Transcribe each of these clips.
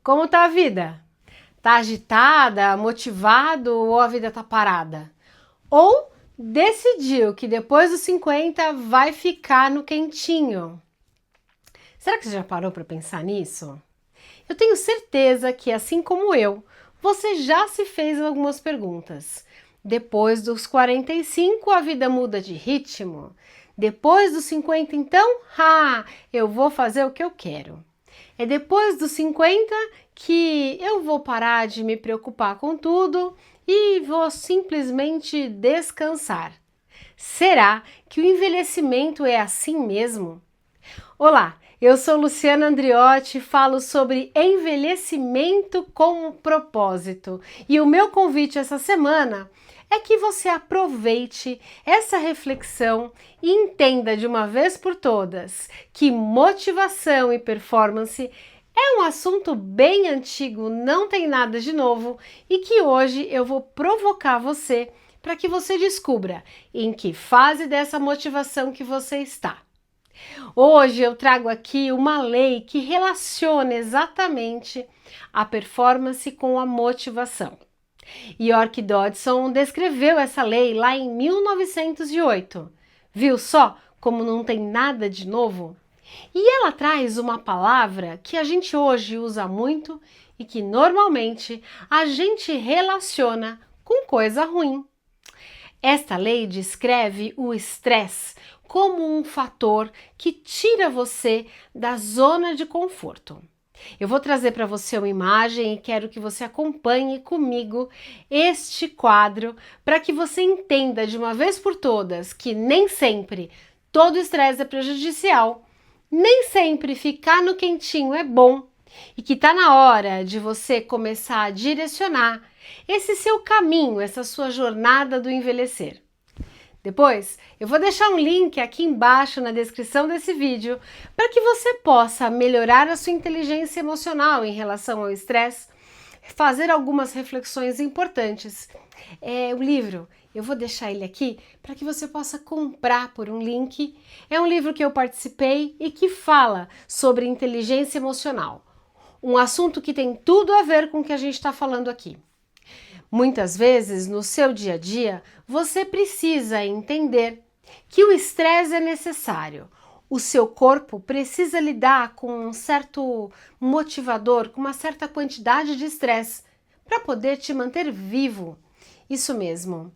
Como tá a vida? Tá agitada, motivado ou a vida tá parada? Ou decidiu que depois dos 50 vai ficar no quentinho? Será que você já parou para pensar nisso? Eu tenho certeza que, assim como eu, você já se fez algumas perguntas. Depois dos 45, a vida muda de ritmo. Depois dos 50, então, eu vou fazer o que eu quero. É depois dos 50 que eu vou parar de me preocupar com tudo e vou simplesmente descansar. Será que o envelhecimento é assim mesmo? Olá, eu sou Luciana Andriotti e falo sobre envelhecimento com propósito. E o meu convite essa semana é que você aproveite essa reflexão e entenda de uma vez por todas que motivação e performance é um assunto bem antigo, não tem nada de novo e que hoje eu vou provocar você para que você descubra em que fase dessa motivação que você está. Hoje eu trago aqui uma lei que relaciona exatamente a performance com a motivação. York Dodson descreveu essa lei lá em 1908. Viu só como não tem nada de novo? E ela traz uma palavra que a gente hoje usa muito e que normalmente a gente relaciona com coisa ruim. Esta lei descreve o estresse como um fator que tira você da zona de conforto. Eu vou trazer para você uma imagem e quero que você acompanhe comigo este quadro para que você entenda de uma vez por todas que nem sempre todo estresse é prejudicial, nem sempre ficar no quentinho é bom e que está na hora de você começar a direcionar esse seu caminho, essa sua jornada do envelhecer. Depois, eu vou deixar um link aqui embaixo na descrição desse vídeo para que você possa melhorar a sua inteligência emocional em relação ao estresse, fazer algumas reflexões importantes. O livro, eu vou deixar ele aqui para que você possa comprar por um link. É um livro que eu participei e que fala sobre inteligência emocional, um assunto que tem tudo a ver com o que a gente está falando aqui. Muitas vezes, no seu dia a dia, você precisa entender que o estresse é necessário. O seu corpo precisa lidar com um certo motivador, com uma certa quantidade de estresse, para poder te manter vivo. Isso mesmo.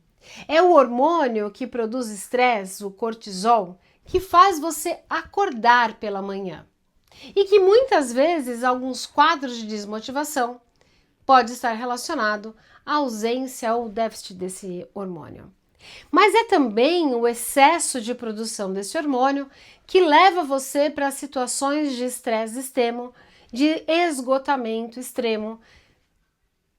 É o hormônio que produz estresse, o cortisol, que faz você acordar pela manhã. E que muitas vezes alguns quadros de desmotivação pode estar relacionado à ausência ou déficit desse hormônio. Mas é também o excesso de produção desse hormônio que leva você para situações de estresse extremo, de esgotamento extremo.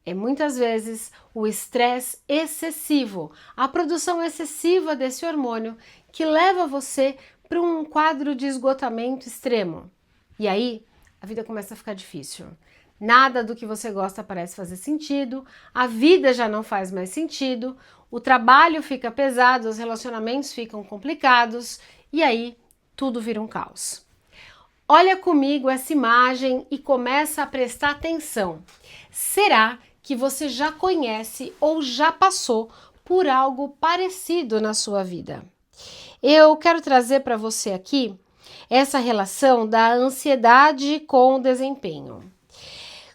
É muitas vezes o estresse excessivo, a produção excessiva desse hormônio que leva você para um quadro de esgotamento extremo. E aí a vida começa a ficar difícil. Nada do que você gosta parece fazer sentido, a vida já não faz mais sentido, o trabalho fica pesado, os relacionamentos ficam complicados e aí tudo vira um caos. Olha comigo essa imagem e começa a prestar atenção. Será que você já conhece ou já passou por algo parecido na sua vida? Eu quero trazer para você aqui essa relação da ansiedade com o desempenho.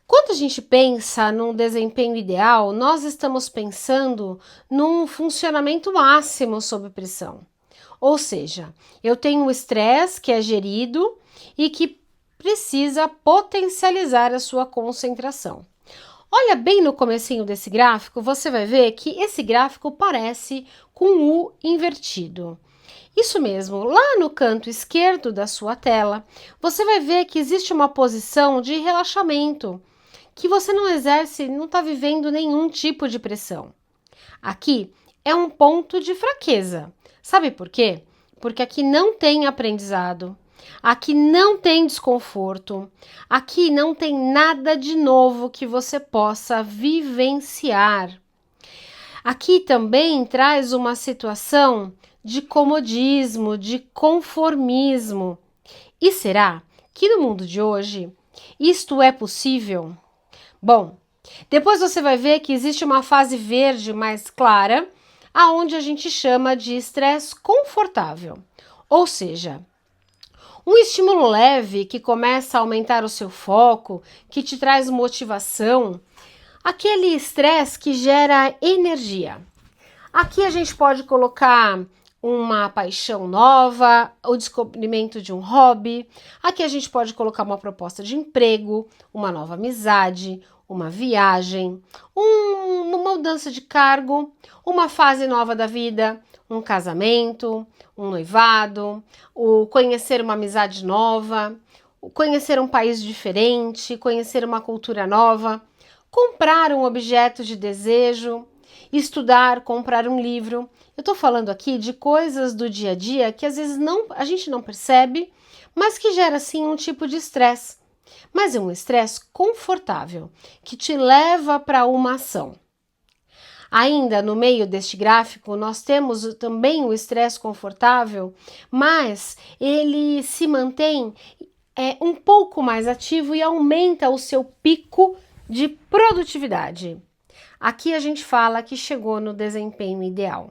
Quando a gente pensa num desempenho ideal, nós estamos pensando num funcionamento máximo sob pressão. Ou seja, eu tenho um estresse que é gerido e que precisa potencializar a sua concentração. Olha bem no comecinho desse gráfico, você vai ver que esse gráfico parece com o U invertido. Isso mesmo, lá no canto esquerdo da sua tela, você vai ver que existe uma posição de relaxamento, que você não exerce, não está vivendo nenhum tipo de pressão. Aqui é um ponto de fraqueza. Sabe por quê? Porque aqui não tem aprendizado, aqui não tem desconforto, aqui não tem nada de novo que você possa vivenciar. Aqui também traz uma situação de comodismo, de conformismo. E será que no mundo de hoje isto é possível? Bom, depois você vai ver que existe uma fase verde mais clara, aonde a gente chama de estresse confortável. Ou seja, um estímulo leve que começa a aumentar o seu foco, que te traz motivação, aquele estresse que gera energia. Aqui a gente pode colocar uma paixão nova, o descobrimento de um hobby. Aqui a gente pode colocar uma proposta de emprego, uma nova amizade, uma viagem, uma mudança de cargo, uma fase nova da vida, um casamento, um noivado, o conhecer uma amizade nova, o conhecer um país diferente, conhecer uma cultura nova, comprar um objeto de desejo, estudar, comprar um livro. Eu estou falando aqui de coisas do dia a dia que às vezes a gente não percebe, mas que gera sim um tipo de estresse. Mas é um estresse confortável, que te leva para uma ação. Ainda no meio deste gráfico, nós temos também o estresse confortável, mas ele se mantém um pouco mais ativo e aumenta o seu pico de produtividade. Aqui a gente fala que chegou no desempenho ideal.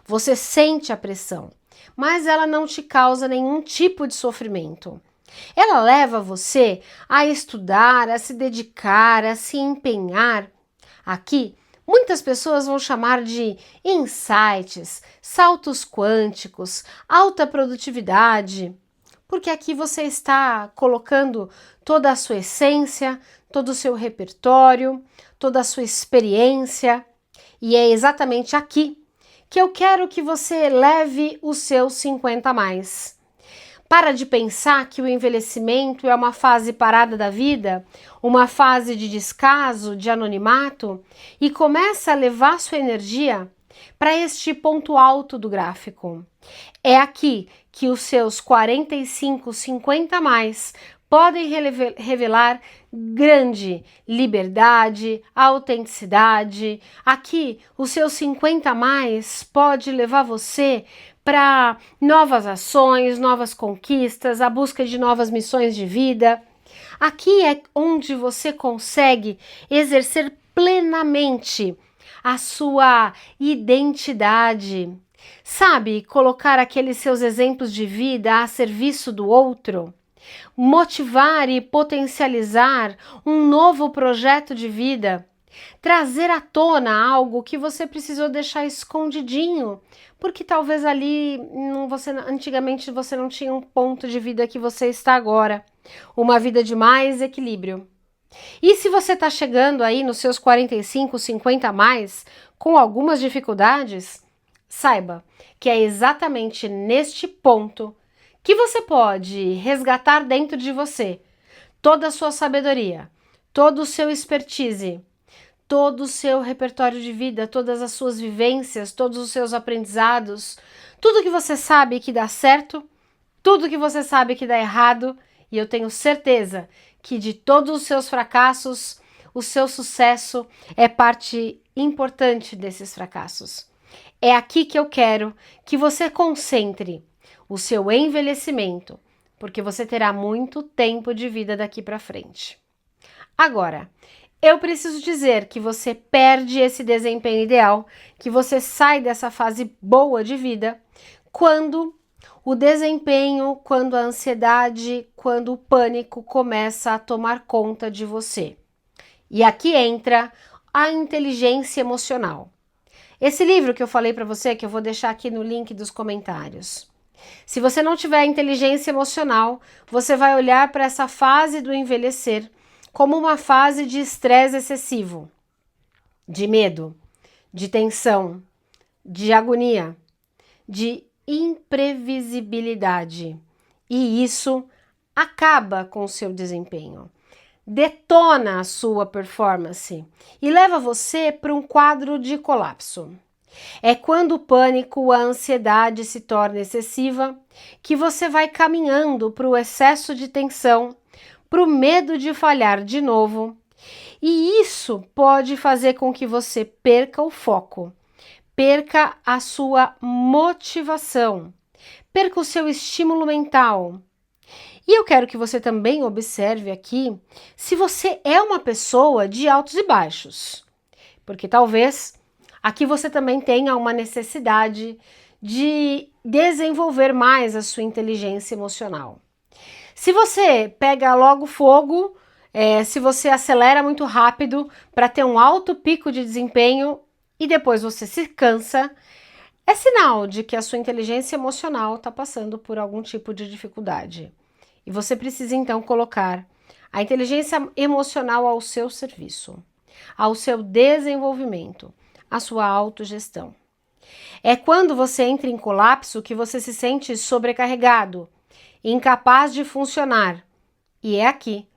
Você sente a pressão, mas ela não te causa nenhum tipo de sofrimento. Ela leva você a estudar, a se dedicar, a se empenhar. Aqui, muitas pessoas vão chamar de insights, saltos quânticos, alta produtividade, porque aqui você está colocando toda a sua essência, todo o seu repertório, toda a sua experiência, e é exatamente aqui que eu quero que você leve os seus 50 a mais. Para de pensar que o envelhecimento é uma fase parada da vida, uma fase de descaso, de anonimato, e começa a levar sua energia para este ponto alto do gráfico. É aqui que os seus 45, 50 a mais podem revelar grande liberdade, autenticidade. Aqui, os seus 50 a mais pode levar você para novas ações, novas conquistas, a busca de novas missões de vida. Aqui é onde você consegue exercer plenamente a sua identidade. Sabe, colocar aqueles seus exemplos de vida a serviço do outro, motivar e potencializar um novo projeto de vida, trazer à tona algo que você precisou deixar escondidinho, porque talvez ali antigamente você não tinha um ponto de vida que você está agora, uma vida de mais equilíbrio. E se você está chegando aí nos seus 45, 50 a mais, com algumas dificuldades, saiba que é exatamente neste ponto que você pode resgatar dentro de você toda a sua sabedoria, todo o seu expertise, todo o seu repertório de vida, todas as suas vivências, todos os seus aprendizados, tudo que você sabe que dá certo, tudo que você sabe que dá errado, e eu tenho certeza que de todos os seus fracassos, o seu sucesso é parte importante desses fracassos. É aqui que eu quero que você concentre o seu envelhecimento, porque você terá muito tempo de vida daqui para frente. Agora, eu preciso dizer que você perde esse desempenho ideal, que você sai dessa fase boa de vida, quando o desempenho, quando a ansiedade, quando o pânico começa a tomar conta de você. E aqui entra a inteligência emocional. Esse livro que eu falei para você, que eu vou deixar aqui no link dos comentários. Se você não tiver inteligência emocional, você vai olhar para essa fase do envelhecer como uma fase de estresse excessivo, de medo, de tensão, de agonia, de imprevisibilidade. E isso acaba com o seu desempenho, detona a sua performance e leva você para um quadro de colapso. É quando o pânico, a ansiedade se torna excessiva, que você vai caminhando para o excesso de tensão, para o medo de falhar de novo. E isso pode fazer com que você perca o foco, perca a sua motivação, perca o seu estímulo mental. E eu quero que você também observe aqui se você é uma pessoa de altos e baixos, porque talvez aqui você também tenha uma necessidade de desenvolver mais a sua inteligência emocional. Se você pega logo fogo, se você acelera muito rápido para ter um alto pico de desempenho e depois você se cansa, é sinal de que a sua inteligência emocional está passando por algum tipo de dificuldade. E você precisa então colocar a inteligência emocional ao seu serviço, ao seu desenvolvimento, à sua autogestão. É quando você entra em colapso que você se sente sobrecarregado, incapaz de funcionar. E é aqui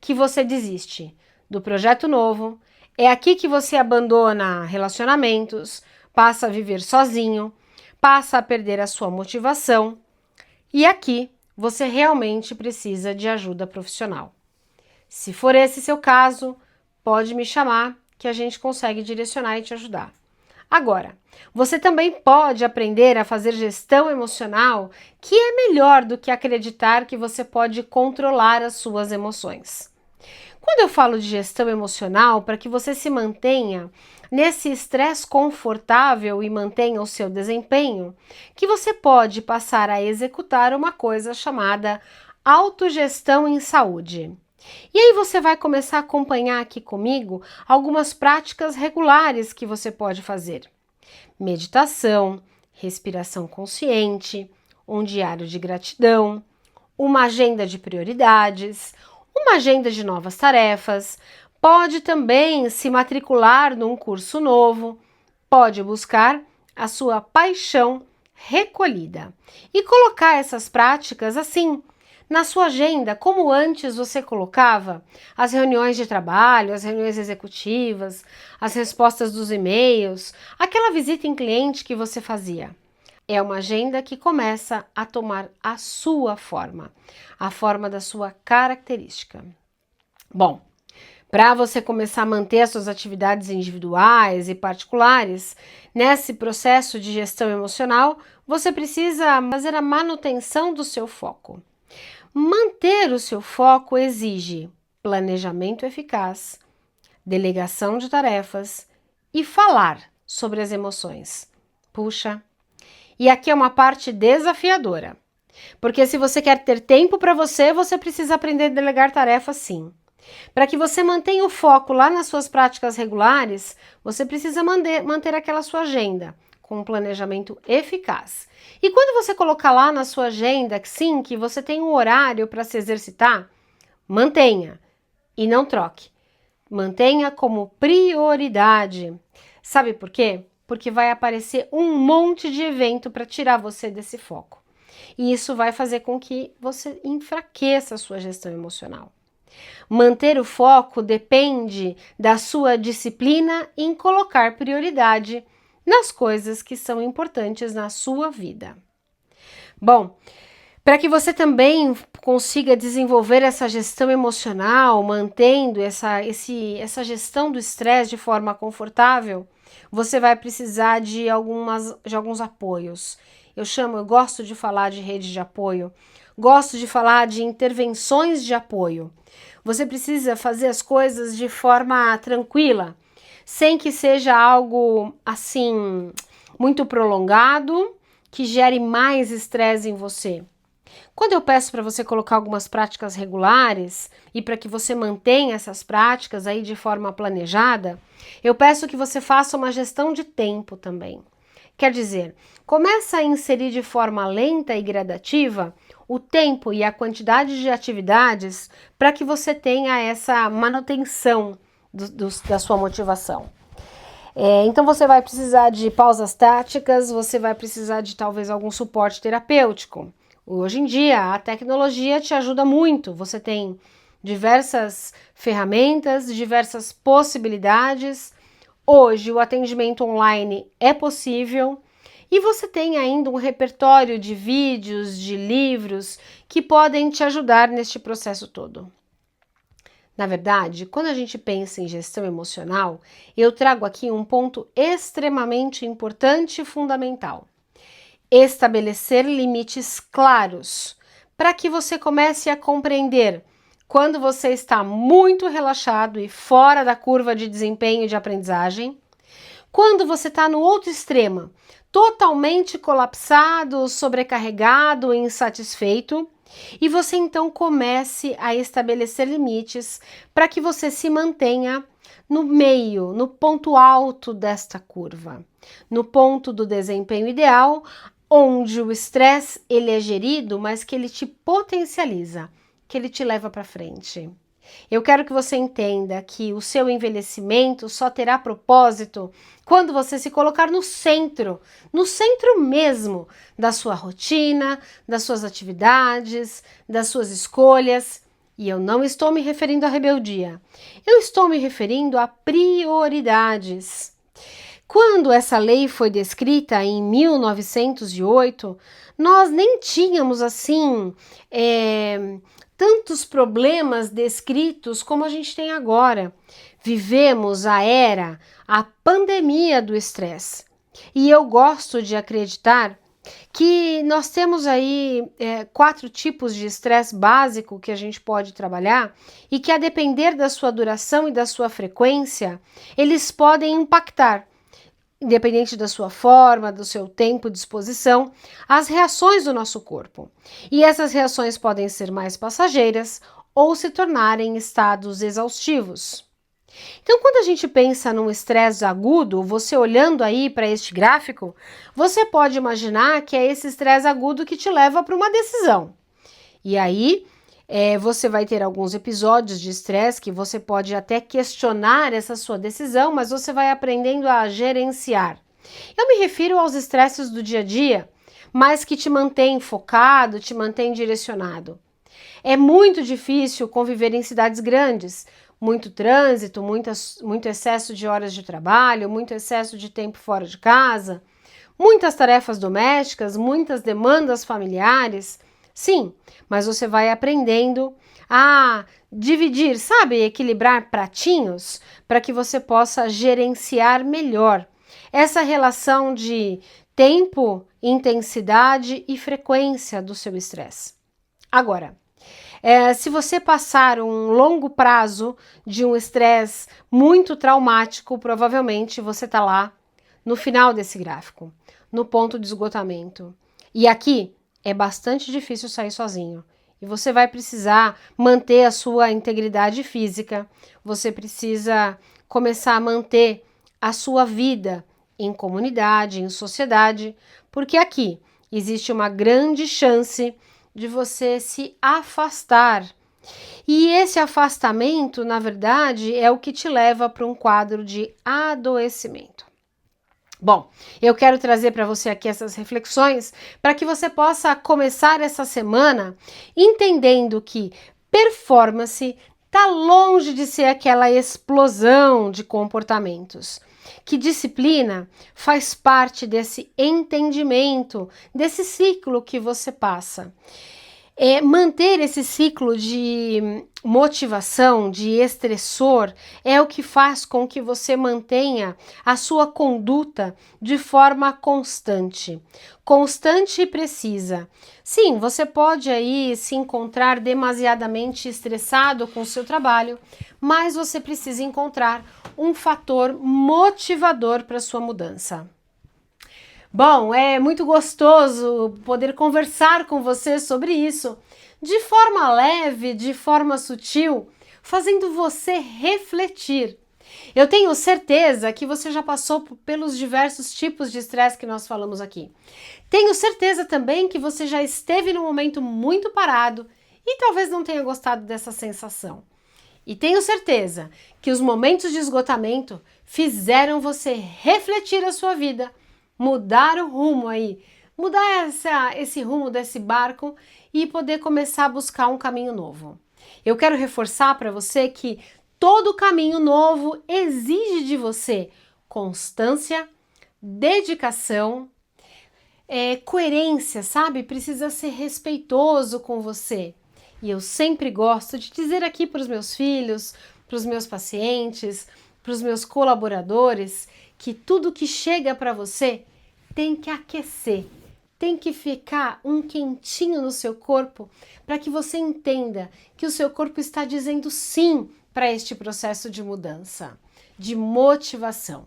que você desiste do projeto novo, é aqui que você abandona relacionamentos, passa a viver sozinho, passa a perder a sua motivação. E aqui você realmente precisa de ajuda profissional. Se for esse seu caso, pode me chamar que a gente consegue direcionar e te ajudar. Agora, você também pode aprender a fazer gestão emocional, que é melhor do que acreditar que você pode controlar as suas emoções. Quando eu falo de gestão emocional, para que você se mantenha nesse estresse confortável e mantenha o seu desempenho, que você pode passar a executar uma coisa chamada autogestão em saúde. E aí você vai começar a acompanhar aqui comigo algumas práticas regulares que você pode fazer. Meditação, respiração consciente, um diário de gratidão, uma agenda de prioridades, uma agenda de novas tarefas, pode também se matricular num curso novo, pode buscar a sua paixão recolhida e colocar essas práticas assim na sua agenda, como antes você colocava as reuniões de trabalho, as reuniões executivas, as respostas dos e-mails, aquela visita em cliente que você fazia. É uma agenda que começa a tomar a sua forma, a forma da sua característica. Bom, para você começar a manter as suas atividades individuais e particulares, nesse processo de gestão emocional, você precisa fazer a manutenção do seu foco. Manter o seu foco exige planejamento eficaz, delegação de tarefas e falar sobre as emoções. Puxa! E aqui é uma parte desafiadora, porque se você quer ter tempo para você, você precisa aprender a delegar tarefas sim. Para que você mantenha o foco lá nas suas práticas regulares, você precisa manter aquela sua agenda com um planejamento eficaz. E quando você colocar lá na sua agenda que sim, que você tem um horário para se exercitar, mantenha e não troque. Mantenha como prioridade. Sabe por quê? Porque vai aparecer um monte de evento para tirar você desse foco. E isso vai fazer com que você enfraqueça a sua gestão emocional. Manter o foco depende da sua disciplina em colocar prioridade nas coisas que são importantes na sua vida. Bom, para que você também consiga desenvolver essa gestão emocional, mantendo essa gestão do estresse de forma confortável, você vai precisar de alguns apoios. Eu gosto de falar de rede de apoio, gosto de falar de intervenções de apoio. Você precisa fazer as coisas de forma tranquila, sem que seja algo assim muito prolongado, que gere mais estresse em você. Quando eu peço para você colocar algumas práticas regulares e para que você mantenha essas práticas aí de forma planejada, eu peço que você faça uma gestão de tempo também. Quer dizer, começa a inserir de forma lenta e gradativa o tempo e a quantidade de atividades para que você tenha essa manutenção da sua motivação. Então você vai precisar de pausas táticas, você vai precisar de talvez algum suporte terapêutico. Hoje em dia a tecnologia te ajuda muito, você tem diversas ferramentas, diversas possibilidades. Hoje o atendimento online é possível e você tem ainda um repertório de vídeos, de livros que podem te ajudar neste processo todo. Na verdade, quando a gente pensa em gestão emocional, eu trago aqui um ponto extremamente importante e fundamental. Estabelecer limites claros para que você comece a compreender quando você está muito relaxado e fora da curva de desempenho e de aprendizagem, quando você está no outro extremo, totalmente colapsado, sobrecarregado e insatisfeito, e você então comece a estabelecer limites para que você se mantenha no meio, no ponto alto desta curva, no ponto do desempenho ideal, onde o estresse ele é gerido, mas que ele te potencializa, que ele te leva para frente. Eu quero que você entenda que o seu envelhecimento só terá propósito quando você se colocar no centro mesmo da sua rotina, das suas atividades, das suas escolhas. E eu não estou me referindo à rebeldia, eu estou me referindo a prioridades. Quando essa lei foi descrita em 1908, nós nem tínhamos assim tantos problemas descritos como a gente tem agora. Vivemos a pandemia do estresse. E eu gosto de acreditar que nós temos aí 4 tipos de estresse básico que a gente pode trabalhar e que, a depender da sua duração e da sua frequência, eles podem impactar, independente da sua forma, do seu tempo de exposição, as reações do nosso corpo. E essas reações podem ser mais passageiras ou se tornarem estados exaustivos. Então, quando a gente pensa num estresse agudo, você olhando aí para este gráfico, você pode imaginar que é esse estresse agudo que te leva para uma decisão. E aí, você vai ter alguns episódios de estresse que você pode até questionar essa sua decisão, mas você vai aprendendo a gerenciar. Eu me refiro aos estresses do dia a dia, mas que te mantém focado, te mantém direcionado. É muito difícil conviver em cidades grandes, muito trânsito, muito excesso de horas de trabalho, muito excesso de tempo fora de casa, muitas tarefas domésticas, muitas demandas familiares. Sim, mas você vai aprendendo a dividir, sabe, equilibrar pratinhos para que você possa gerenciar melhor essa relação de tempo, intensidade e frequência do seu estresse. Agora, se você passar um longo prazo de um estresse muito traumático, provavelmente você está lá no final desse gráfico, no ponto de esgotamento. E aqui é bastante difícil sair sozinho. E você vai precisar manter a sua integridade física, você precisa começar a manter a sua vida em comunidade, em sociedade, porque aqui existe uma grande chance de você se afastar. E esse afastamento, na verdade, é o que te leva para um quadro de adoecimento. Bom, eu quero trazer para você aqui essas reflexões para que você possa começar essa semana entendendo que performance está longe de ser aquela explosão de comportamentos. Que disciplina faz parte desse entendimento, desse ciclo que você passa. Manter esse ciclo de motivação, de estressor, é o que faz com que você mantenha a sua conduta de forma constante. Constante e precisa. Sim, você pode aí se encontrar demasiadamente estressado com o seu trabalho, mas você precisa encontrar um fator motivador para a sua mudança. Bom, é muito gostoso poder conversar com você sobre isso, de forma leve, de forma sutil, fazendo você refletir. Eu tenho certeza que você já passou pelos diversos tipos de estresse que nós falamos aqui. Tenho certeza também que você já esteve num momento muito parado e talvez não tenha gostado dessa sensação. E tenho certeza que os momentos de esgotamento fizeram você refletir a sua vida, mudar o rumo aí, mudar esse rumo desse barco e poder começar a buscar um caminho novo. Eu quero reforçar para você que todo caminho novo exige de você constância, dedicação, coerência, sabe? Precisa ser respeitoso com você. E eu sempre gosto de dizer aqui para os meus filhos, para os meus pacientes, para os meus colaboradores, que tudo que chega para você tem que aquecer, tem que ficar um quentinho no seu corpo para que você entenda que o seu corpo está dizendo sim para este processo de mudança, de motivação.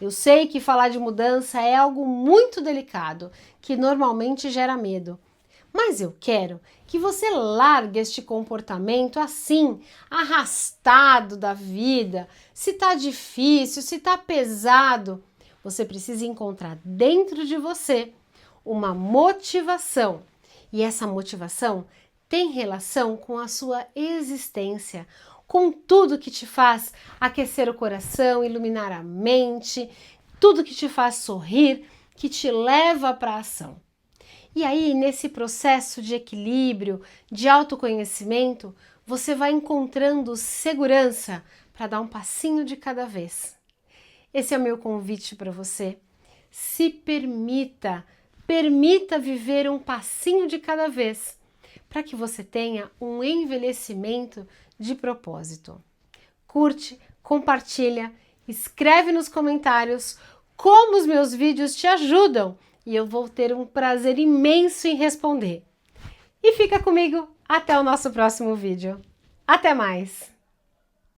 Eu sei que falar de mudança é algo muito delicado, que normalmente gera medo. Mas eu quero que você largue este comportamento assim, arrastado da vida. Se tá difícil, se tá pesado, você precisa encontrar dentro de você uma motivação. E essa motivação tem relação com a sua existência, com tudo que te faz aquecer o coração, iluminar a mente, tudo que te faz sorrir, que te leva para a ação. E aí, nesse processo de equilíbrio, de autoconhecimento, você vai encontrando segurança para dar um passinho de cada vez. Esse é o meu convite para você. Se permita viver um passinho de cada vez, para que você tenha um envelhecimento de propósito. Curte, compartilha, escreve nos comentários como os meus vídeos te ajudam e eu vou ter um prazer imenso em responder. E fica comigo até o nosso próximo vídeo. Até mais!